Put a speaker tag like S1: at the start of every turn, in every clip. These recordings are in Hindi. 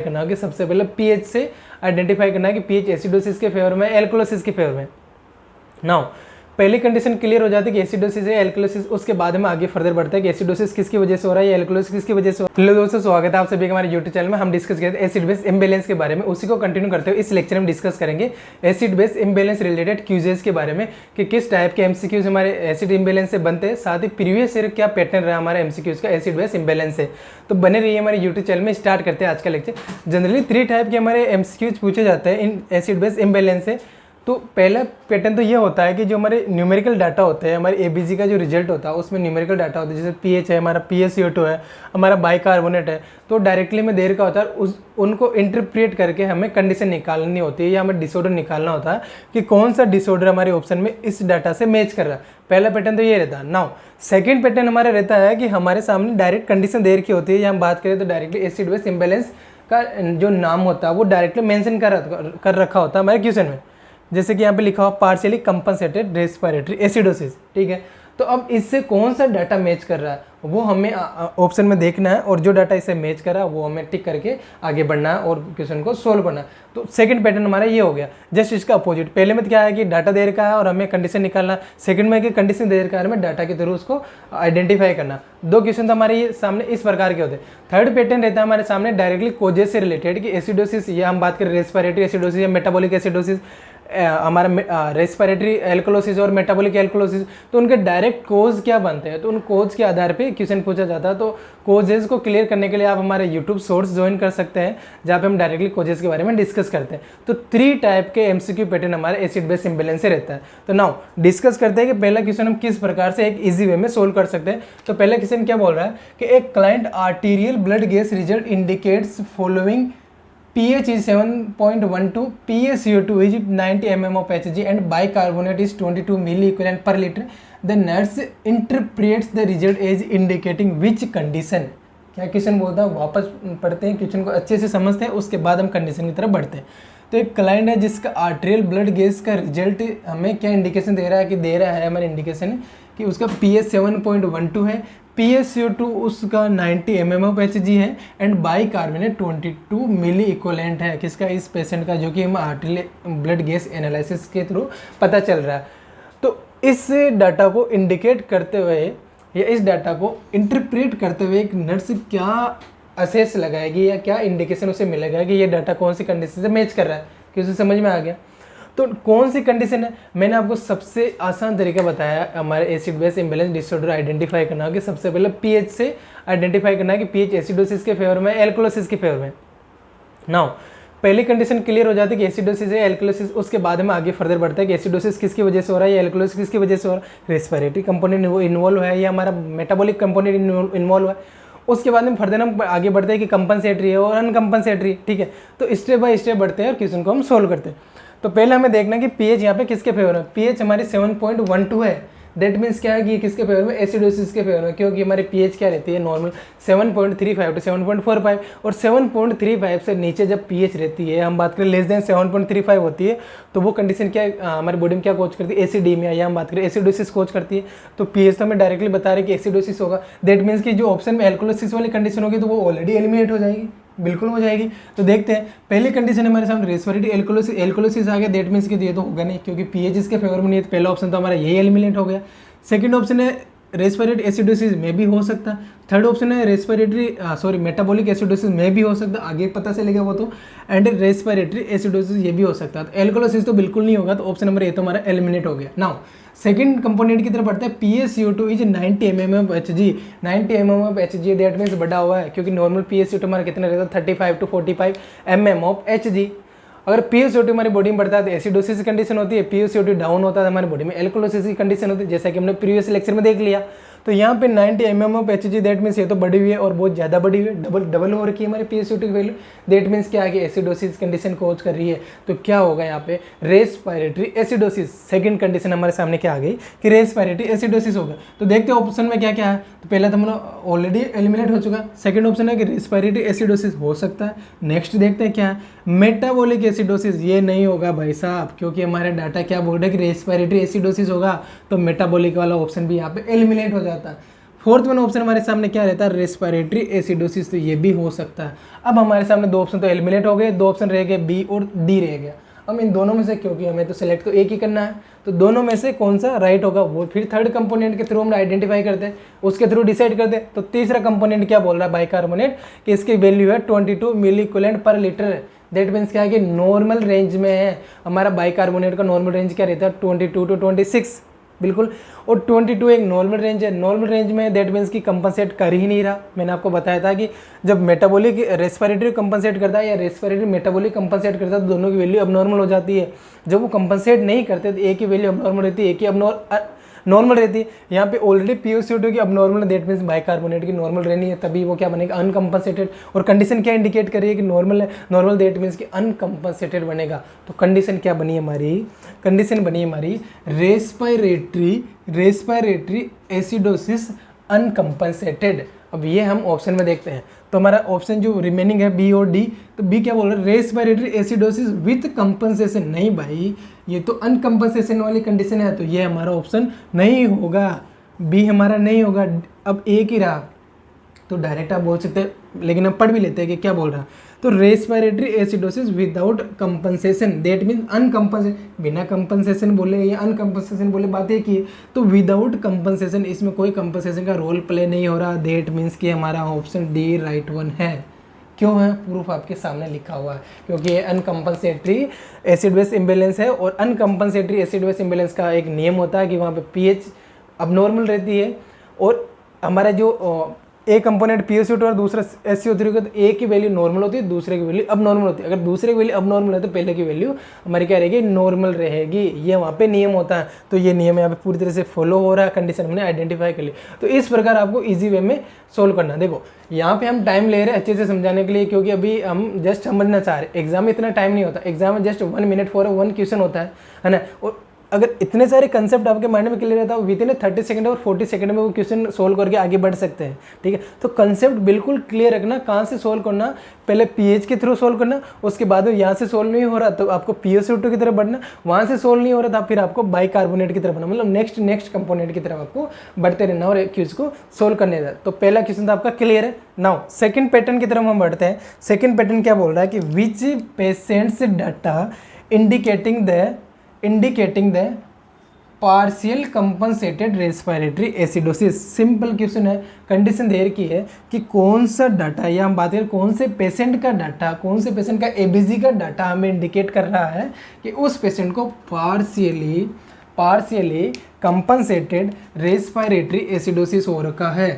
S1: करना है कि सबसे पहले पीएच से आइडेंटिफाई करना है कि पीएच एसिडोसिस के फेवर में, एल्कोलोसिस के फेवर में। नाउ पहली कंडीशन क्लियर हो जाती है कि एसिडोसिस है एल्कोलोसिस, उसके बाद में आगे फर्दर बढ़ता है कि एसिडोसिस किसकी वजह से हो रहा है या एल्कोलोसिस किसकी वजह से हो रहा है। हेलो दोस्तों, स्वागत है आप सभी के हमारे यूट्यूब चैनल में। हम डिस्कस करते हैं एसिड बेस इम्बैलेंस के बारे में, उसी को कंटिन्यू करते हुए इस लेक्चर में डिस्कस करेंगे एसिड बेस इम्बैलेंस रिलेटेड क्यूजेस के बारे में कि किस टाइप के एमसीक्यूज हमारे एसिड इम्बैलेंस से बनते हैं, साथ ही प्रीवियस ईयर क्या पैटर्न रहा हमारे एमसीक्यूज का एसिड बेस इम्बैलेंस से। तो बने रहिए हमारे यूट्यूब चैनल में। स्टार्ट करते हैं आज का लेक्चर। जनरली 3 टाइप के हमारे एमसीक्यूज पूछे जाते हैं इन एसिड बेस इम्बैलेंस से। तो पहला पैटर्न तो ये होता है कि जो हमारे न्यूमेरिकल डाटा होते हैं, हमारे एबीजी का जो रिजल्ट होता है उसमें न्यूमेरिकल डाटा होता है, जैसे पीएच है, हमारा PaCO2 है, हमारा बाइकार्बोनेट है, तो डायरेक्टली में देर का होता है उनको इंटरप्रेट करके हमें कंडीशन निकालनी होती है या हमें डिसऑर्डर निकालना होता है कि कौन सा डिसऑर्डर हमारे ऑप्शन में इस डाटा से मैच कर रहा है। पहला पैटर्न तो ये रहता है। नाउ सेकेंड पैटर्न हमारा रहता है कि हमारे सामने डायरेक्ट कंडीशन देर की होती है, या हम बात करें तो डायरेक्टली एसिड बेस इम्बैलेंस का जो नाम होता है वो डायरेक्टली मेंशन कर रखा होता है हमारे क्वेश्चन में। जैसे कि यहाँ पे लिखा हुआ पार्शियली कंपनसेटेड रेस्पिरेटरी एसिडोसिस, ठीक है। तो अब इससे कौन सा डाटा मैच कर रहा है वो हमें ऑप्शन में देखना है, और जो डाटा इससे मैच कर रहा है वो हमें टिक करके आगे बढ़ना है और क्वेश्चन को सोल्व करना है। तो सेकंड पैटर्न हमारा ये हो गया, जस्ट इसका अपोजिट। पहले में क्या है कि डाटा दे रखा है और हमें कंडीशन निकालना, सेकंड में कि कंडीशन दे रखा है हमें डाटा के थ्रू उसको आइडेंटिफाई करना। 2 क्वेश्चन तो हमारे ये सामने इस प्रकार के होते हैं। थर्ड पैटर्न रहता है हमारे सामने डायरेक्टली कोजेस से रिलेटेड कि एसिडोसिस, या हम बात करें रेस्पिरेटरी एसिडोसिस या मेटाबॉलिक एसिडोसिस, हमारा रेस्पिरेटरी एल्कोलोसिस और मेटाबॉलिक एल्कोलोसिस, तो उनके डायरेक्ट कोज क्या बनते हैं, तो उन कोज के आधार पे क्वेश्चन पूछा जाता है। तो कोजेस को क्लियर करने के लिए आप हमारे यूट्यूब सोर्स ज्वाइन कर सकते हैं, जहाँ पे हम डायरेक्टली कोजेस के बारे में डिस्कस करते हैं। तो 3 टाइप के एमसीक्यू पैटर्न हमारे एसिड बेस इम्बैलेंस से रहता है। तो नाउ डिस्कस करते हैं कि पहला क्वेश्चन हम किस प्रकार से एक इजी वे में सोल्व कर सकते हैं। तो पहला क्वेश्चन क्या बोल रहा है कि एक client arterial blood gas result indicates following pH is 7.12, PaCO2 is 90 mm of Hg and bicarbonate is 22 milliequivalent per liter. The nurse interprets the result as indicating which condition। क्या क्वेश्चन बोलता है, वापस पढ़ते हैं, क्वेश्चन को अच्छे से समझते हैं, उसके बाद हम कंडीशन की तरफ बढ़ते हैं। तो एक क्लाइंट है जिसका आर्टेरियल ब्लड गैस का रिजल्ट हमें क्या इंडिकेशन दे रहा है, कि दे रहा है हमारे इंडिकेशन कि उसका pH 7.12 है, PaCO2 उसका 90 mm of Hg है एंड बाइकार्बोनेट 22 मिली इक्वलेंट है किसका, इस पेशेंट का, जो कि हम आर्टेरियल ब्लड गैस एनालिसिस के थ्रू पता चल रहा है। तो इस डाटा को इंडिकेट करते हुए या इस डाटा को इंटरप्रेट करते हुए एक नर्स क्या असेस लगाएगी या क्या इंडिकेशन उसे मिलेगा कि ये डाटा कौन सी कंडीशन से मैच कर रहा है, कि उसे समझ में आ गया। तो कौन सी कंडीशन है, मैंने आपको सबसे आसान तरीका बताया हमारे acid base imbalance disorder identify करना कि सबसे पहले पीएच से आइडेंटिफाई करना है कि पीएच एसिडोसिस के फेवर में, एल्कोलोसिस के फेवर में। नाउ पहली कंडीशन क्लियर हो जाती है कि एसिडोसिस है एल्कोलोसिस, उसके बाद में आगे फर्दर बढ़ता है कि एसिडोसिस किसकी वजह से हो रहा है या एल्कोलोसिस किसकी वजह से हो रहा है, रेस्पिरेटरी कंपोनेंट इन्वॉल्व है या हमारा मेटाबॉलिक कंपोनेंट इन्वॉल्व है। उसके बाद में फर्दर हम आगे बढ़ते हैं कि कंपनसेटरी है और अनकंपनसेटरी, ठीक है। तो स्टेप बाय स्टेप बढ़ते हैं और क्वेश्चन को हम सोल्व करते हैं। तो पहले हमें देखना है कि पीएच यहाँ पे किसके फेवर में, पीएच हमारी 7.12 है। दैट मीन्स क्या है कि ये किसके फेवर में, एसिडोसिस के फेवर में, क्योंकि हमारी पीएच क्या रहती है नॉर्मल 7.35 टू 7.45, और 7.35 से नीचे जब पीएच रहती है, हम बात करें लेस देन 7.35 होती है, तो वो कंडीशन क्या हमारी बॉडी में क्या कोच करती है, एसिडीमिया, या हम बात करें एसिडोसिस कोच करती है। तो पीएच तो हमें डायरेक्टली बता रहे कि एसिडोसिस होगा। दैट मीन्स कि जो ऑप्शन में एल्कोलोसिस वाली कंडीशन होगी तो वो ऑलरेडी एलिमिनेट हो जाएगी, बिल्कुल हो जाएगी। तो देखते हैं, पहली कंडीशन हमारे सामने रेस्पिरेटरी एल्कोलोसिस आ गया। दैट मीन्स कि ये तो होगा नहीं, क्योंकि पीएच इसके फेवर में नहीं है, तो पहला ऑप्शन तो हमारा यही एलिमिनेट हो गया। सेकंड ऑप्शन है रेस्पिरेटरी एसिडोसिस में भी हो सकता है। थर्ड ऑप्शन है मेटाबॉलिक एसिडोसिस में भी हो सकता है, आगे पता चलेगा वो तो। एंड रेस्पिरेटरी एसिडोसिस ये भी हो सकता है। तो एल्कोलोसिस तो बिल्कुल नहीं होगा, तो ऑप्शन नंबर ए तो हमारा एलिमिनेट हो गया। नाउ सेकंड कंपोनेंट की तरफ बढ़ते हैं। PaCO2 is 90 mm of Hg, 90 mm of Hg, that means बढ़ा हुआ है, क्योंकि नॉर्मल PaCO2 हमारा कितना रहता है 35 टू 45 mm of Hg। अगर PaCO2 हमारी बॉडी में बढ़ता है तो एसिडोसिस की कंडीशन होती है, PaCO2 डाउन होता है हमारी बॉडी में एल्कोलोसिस की कंडीशन होती है, जैसा कि हमने प्रीवियस लेक्चर में देख लिया। तो यहाँ पे 90 mm of Hg, that means ये तो बढ़ी हुई है और बहुत ज़्यादा बढ़ी हुई है, डबल हो रखी है हमारी PaCO2 की वैल्यू। दैट मीन्स क्या है कि एसिडोसिस कंडीशन कोच कर रही है। तो क्या होगा यहाँ पे, रेस्पिरेटरी एसिडोसिस। सेकंड कंडीशन हमारे सामने क्या आ गई कि रेस्पिरेटरी एसिडोसिस होगा। तो देखते हैं ऑप्शन में क्या क्या है। तो पहला तो हमारा ऑलरेडी एलिमिनेट हो चुका। सेकंड ऑप्शन है कि रेस्पिरेटरी एसिडोसिस हो सकता है। नेक्स्ट देखते हैं क्या है, मेटाबॉलिक एसिडोसिस। ये नहीं होगा भाई साहब, क्योंकि हमारे डाटा क्या बोल रहे हैं कि रेस्पिरेटरी एसिडोसिस होगा, तो मेटाबॉलिक वाला ऑप्शन भी यहाँ पे एलिमिनेट हो जाता है। फोर्थ वन ऑप्शन हमारे सामने क्या रहता है, रेस्पिरेटरी एसिडोसिस, तो ये भी हो सकता है। अब हमारे सामने दो ऑप्शन तो एलिमिनेट हो गए, दो ऑप्शन रह गए बी और डी रह गया। अब इन दोनों में से, क्योंकि हमें तो सिलेक्ट तो एक ही करना है, तो दोनों में से कौन सा राइट होगा वो फिर थर्ड कंपोनेंट के थ्रू हम आइडेंटिफाई करते हैं, उसके थ्रू डिसाइड करते हैं। तो तीसरा कंपोनेंट क्या बोल रहा है बाइकार्बोनेट कि इसकी वैल्यू है 22 milliequivalent per litre. That means क्या है कि नॉर्मल रेंज में है। हमारा बाइकार्बोनेट का नॉर्मल रेंज क्या रहता है 22 to 26, बिल्कुल। और 22 एक नॉर्मल रेंज है, नॉर्मल रेंज में दैट मीन्स कि कंपनसेट कर ही नहीं रहा। मैंने आपको बताया था कि जब मेटाबॉलिक रेस्पिरेटरी कंपनसेट करता है या रेस्पिरेटरी मेटाबॉलिक कंपनसेट करता है तो दोनों की वैल्यू अब नॉर्मल हो जाती है। जब वो कंपनसेट नहीं करते तो एक की वैल्यू अब नॉर्मल रहती है, एक की नॉर्मल रहती है। यहाँ पे ऑलरेडी PaCO2 की अब नॉर्मल, दैट मीन्स बाइकार्बोनेट की नॉर्मल रहनी है, तभी वो क्या बनेगा अनकम्पनसेटेड। और कंडीशन क्या इंडिकेट कर रही है कि नॉर्मल है, नॉर्मल दैट मीन्स कि अनकम्पनसेटेड बनेगा। तो कंडीशन क्या बनी हमारी, कंडीशन बनी हमारी रेस्पिरेटरी एसिडोसिस अनकम्पनसेटेड। अब ये हम ऑप्शन में देखते हैं, तो हमारा ऑप्शन जो रिमेनिंग है बी और डी, तो बी क्या बोल रहा है रेस्पिरेटरी एसिडोसिस विथ कंपनसेशन। नहीं भाई, ये तो अनकम्पनसेशन वाली कंडीशन है, तो ये हमारा ऑप्शन नहीं होगा, बी हमारा नहीं होगा। अब एक ही रहा, तो डायरेक्ट आप बोल सकते हैं, लेकिन हम पढ़ भी लेते हैं कि क्या बोल रहा है। तो respiratory acidosis without compensation, that mean uncompensation, बिना कंपनसेशन बोले या अनकम्पनसेशन बोले बात एक ही है। तो विदाउट कंपनसेशन, इसमें कोई कंपनसेशन का रोल प्ले नहीं हो रहा, दैट मीन्स कि हमारा ऑप्शन डी राइट वन है। क्यों है, प्रूफ आपके सामने लिखा हुआ है, क्योंकि ये अनकम्पनसेटरी एसिड बेस इम्बेलेंस है। और अनकम्पनसेटरी एसिड बेस इम्बेलेंस का एक नियम होता है कि वहाँ पे पीएच अब नॉर्मल रहती है, और हमारा जो एक कंपोनेंट PaCO2 और दूसरा SCO3 का, तो एक की वैल्यू नॉर्मल होती है, दूसरे की वैल्यू अब नॉर्मल होती है। अगर दूसरे की वैल्यू अब नॉर्मल है तो पहले की वैल्यू हमारी क्या रहेगी, नॉर्मल रहेगी। ये वहाँ पे नियम होता है, तो ये नियम यहाँ पे पूरी तरह से फॉलो हो रहा है, कंडीशन हमने आइडेंटिफाई कर ली। तो इस प्रकार आपको ईजी वे में सोल्व करना। देखो यहाँ पे हम टाइम ले रहे हैं अच्छे से समझाने के लिए, क्योंकि अभी हम जस्ट समझना चाह रहे। एग्जाम में इतना टाइम नहीं होता, एग्जाम में जस्ट 1 मिनट फॉर 1 क्वेश्चन होता है ना। और अगर इतने सारे कंसेप्ट आपके माइंड में क्लियर रहता है, विद इन 30 सेकंड और 40 सेकंड में वो क्वेश्चन सोल्व करके आगे बढ़ सकते हैं, ठीक है। तो कंसेप्ट बिल्कुल क्लियर रखना, कहाँ से सोल्व करना, पहले पीएच के थ्रू सोल्व करना, उसके बाद यहाँ से सोल्व नहीं हो रहा तो आपको PaCO2 की तरफ बढ़ना, वहाँ से सोल्व नहीं हो रहा था फिर आपको बाइकार्बोनेट की तरफ बढ़ना, मतलब नेक्स्ट कंपोनेंट की तरफ आपको बढ़ते रहना और एक क्वेश्चन को सोल्व करने का। तो पहला क्वेश्चन तो आपका क्लियर है। नाउ सेकंड पैटर्न की तरफ हम बढ़ते हैं। सेकंड पैटर्न क्या बोल रहा है कि which patients data indicating the partial compensated respiratory acidosis. Simple question है, कंडीशन दे रखी है कि कौन सा डाटा, या हम बात करें कौन से पेशेंट का डाटा, कौन से पेशेंट का एबीजी का डाटा हमें इंडिकेट कर रहा है कि उस पेशेंट को पार्शियली कंपनसेटेड रेस्पिरेटरी एसिडोसिस हो रखा है,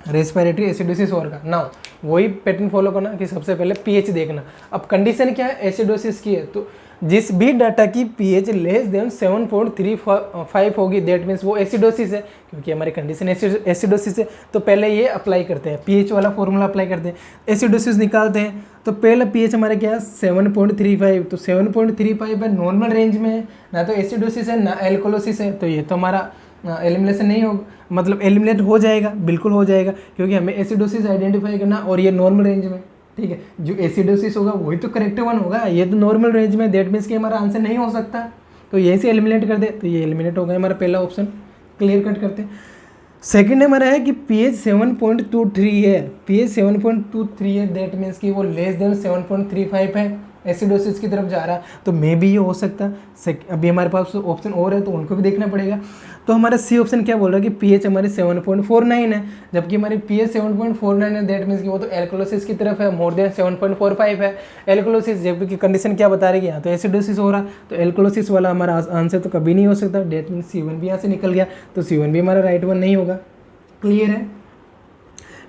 S1: रेस्पिरेटरी एसिडोसिस हो रखा। नाउ वही पैटर्न फॉलो करना कि सबसे पहले पीएच देखना। अब कंडीशन क्या है, एसिडोसिस की है, तो जिस भी डाटा की पीएच लेस देन 7.35 होगी, दैट मीन्स वो एसिडोसिस है, क्योंकि हमारी कंडीशन एसिडोसिस है। तो पहले ये अप्लाई करते हैं, पीएच वाला फॉर्मूला अप्लाई करते हैं, एसिडोसिस निकालते हैं। तो पहला पीएच हमारा क्या है 7.35, तो 7.35 है, नॉर्मल रेंज में है, ना तो एसिडोसिस है ना एल्कोलोसिस है, तो ये तो हमारा एलिमिनेशन नहीं होगा, मतलब एलिमिनेट हो जाएगा, बिल्कुल हो जाएगा, क्योंकि हमें एसिडोसिस आइडेंटिफाई करना और ये नॉर्मल रेंज में, ठीक है। जो एसिडोसिस होगा वही तो करेक्ट वन होगा, ये तो नॉर्मल रेंज में, दैट मीन्स कि हमारा आंसर नहीं हो सकता, तो यहीं से एलिमिनेट कर दे, तो ये एलिमिनेट हो गया हमारा पहला ऑप्शन, क्लियर कट करते हैं। सेकंड हमारा है कि पीएच 7.23 है, पीएच 7.23 है, दैट मीन्स कि वो लेस देन 7.35 है, एसिडोसिस की तरफ जा रहा है, तो मे भी ये हो सकता। अभी हमारे पास ऑप्शन और है तो उनको भी देखना पड़ेगा। तो हमारा सी ऑप्शन क्या बोल रहा है कि पीएच हमारी 7.49 है, जबकि हमारी पीएच 7.49 है, दैट मीन्स कि वो तो एल्कोलोसिस की तरफ है, मोर देन 7.45 है एल्कोलोसिस, जबकि कंडीशन क्या बता रही है यहाँ तो एसिडोसिस हो रहा, तो एल्कोलोसिस वाला हमारा आंसर तो कभी नहीं हो सकता, दैट मीन्स C1 भी यहाँ से निकल गया, तो C1 भी हमारा राइट वन नहीं होगा, क्लियर है।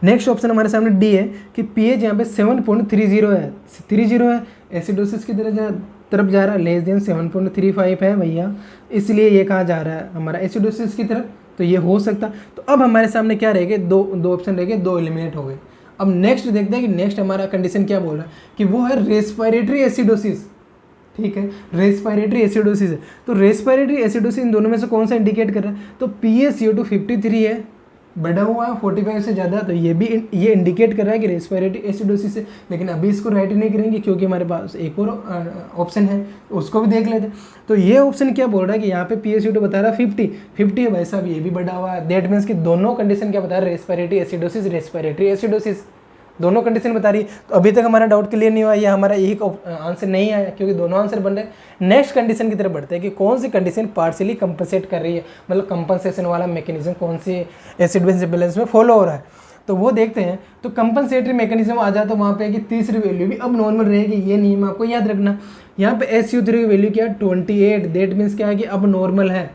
S1: नेक्स्ट ऑप्शन हमारे सामने डी है कि पीएच यहाँ पे 7.30 है, 30 है, एसिडोसिस की तरफ जा रहा है, लेस देन 7.35 है भैया, इसलिए ये कहाँ जा रहा है हमारा एसिडोसिस की तरफ, तो ये हो सकता। तो अब हमारे सामने क्या रहेगा, दो ऑप्शन रह गए, 2 एलिमिनेट हो गए। अब नेक्स्ट देखते हैं कि नेक्स्ट हमारा कंडीशन क्या बोल रहा है कि वो है रेस्पिरेटरी एसिडोसिस, ठीक है, रेस्पिरेटरी एसिडोसिस है। तो रेस्पिरेटरी एसिडोसिस इन दोनों में से कौन सा इंडिकेट कर रहा है, तो PaCO2 53 है, बढ़ा हुआ है 45 से ज़्यादा, तो ये इंडिकेट कर रहा है कि रेस्पिरेटरी एसिडोसिस है। लेकिन अभी इसको राइट नहीं करेंगे क्योंकि हमारे पास एक और ऑप्शन है, उसको भी देख लेते हैं। तो ये ऑप्शन क्या बोल रहा है कि यहाँ पे PaCO2 बता रहा है 50 है भाई साहब, ये भी बढ़ा हुआ है। दैट मीन्स कि दोनों कंडीशन क्या बता रहा है, रेस्पिरेटरी एसिडोसिस दोनों कंडीशन बता रही है। तो अभी तक हमारा डाउट क्लियर नहीं हुआ, ये हमारा एक आंसर नहीं आया क्योंकि दोनों आंसर बन रहे हैं। नेक्स्ट कंडीशन की तरफ बढ़ते हैं कि कौन सी कंडीशन पार्शियली कंपनसेट कर रही है, मतलब कंपनसेशन वाला मैकेनिज्म कौन सी एसिड बेस बैलेंस में फॉलो हो रहा है, तो वो देखते हैं। तो कंपनसेटरी मैकेनिज्म आ जाए तो वहाँ पे कि तीसरी वैल्यू भी अब नॉर्मल रहेगी, ये नियम आपको याद रखना। यहाँ पे SCO3 की वैल्यू क्या है 28, दैट मीन्स क्या है कि अब नॉर्मल है,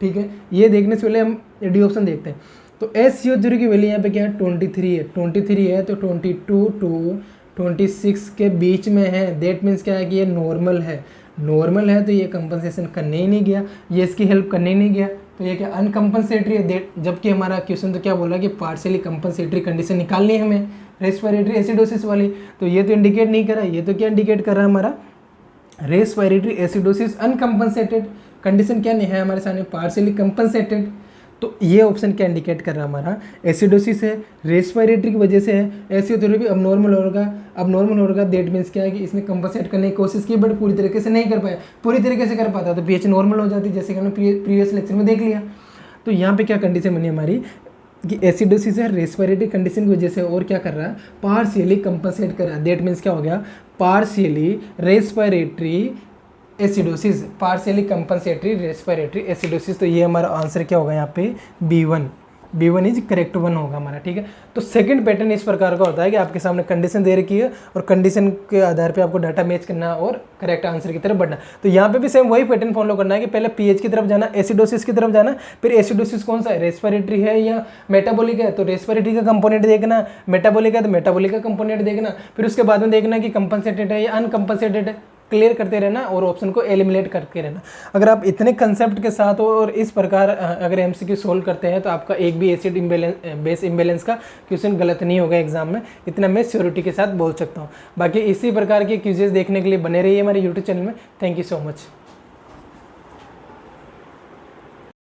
S1: ठीक है। ये देखने से पहले हम डी ऑप्शन देखते हैं। तो SCO3 की वैल्यू यहाँ पे क्या है 23 है, तो 22 टू 26 के बीच में है, दैट मीन्स क्या है कि ये नॉर्मल है, तो ये कंपनसेशन करने ही नहीं गया, ये इसकी हेल्प करने ही नहीं गया, तो ये क्या अनकम्पनसेटरी है। जबकि हमारा क्वेश्चन तो क्या बोला कि पार्शियली कंपनसेटरी कंडीशन निकालनी है हमें रेस्पिरेटरी एसिडोसिस वाली, तो ये तो इंडिकेट नहीं कर रहा, ये तो क्या इंडिकेट कर रहा है हमारा रेस्पिरेटरी एसिडोसिस अनकम्पनसेटेड। कंडीशन क्या नहीं है हमारे सामने, पार्शियली कंपनसेटेड। तो ये ऑप्शन क्या इंडिकेट कर रहा है हमारा एसिडोसिस है, रेस्पिरेटरी की वजह से है। SCO3 भी अब नॉर्मल होगा, दैट मीन्स क्या है कि इसने कंपनसेट करने की कोशिश की बट पूरी तरीके से नहीं कर पाया। पूरी तरीके से कर पाता तो pH नॉर्मल हो जाती, जैसे कि हमने प्रीवियस लेक्चर में देख लिया। तो यहाँ पे क्या कंडीशन बनी हमारी कि एसिडोसिस है रेस्पिरेटरी कंडीशन की वजह से, और क्या कर रहा है पार्शियली कंपनसेट कर रहा है। दैट मीन्स क्या हो गया, partially respiratory acidosis, partially compensatory respiratory acidosis. तो ये हमारा आंसर क्या होगा यहाँ पे B1 इज करेक्ट वन होगा हमारा, ठीक है। तो सेकंड पैटर्न इस प्रकार का होता है कि आपके सामने कंडीशन दे रखी है और कंडीशन के आधार पे आपको डाटा मैच करना और करेक्ट आंसर की तरफ बढ़ना। तो यहाँ पे भी सेम वही पैटर्न फॉलो करना है कि पहले pH की तरफ जाना, एसिडोसिस की तरफ जाना, फिर एसिडोसिस कौन सा है, रेस्पिरेटरी है या मेटाबॉलिक है, तो रेस्पिरेटरी का कंपोनेंट देखना, मेटाबॉलिक है तो मेटाबॉलिक का कंपोनेंट देखना, फिर उसके बाद में देखना कि कंपनसेटेड है या अनकम्पनसेटेड है, क्लियर करते रहना और ऑप्शन को एलिमिनेट करके रहना। अगर आप इतने कंसेप्ट के साथ और इस प्रकार अगर MCQ सोल्व करते हैं तो आपका एक भी एसिड बेस इम्बेलेंस का क्वेश्चन गलत नहीं होगा एग्जाम में, इतना मैं श्योरिटी के साथ बोल सकता हूँ। बाकी इसी प्रकार के क्विजेस देखने के लिए बने रहिए हमारे यूट्यूब चैनल में। Thank you so much.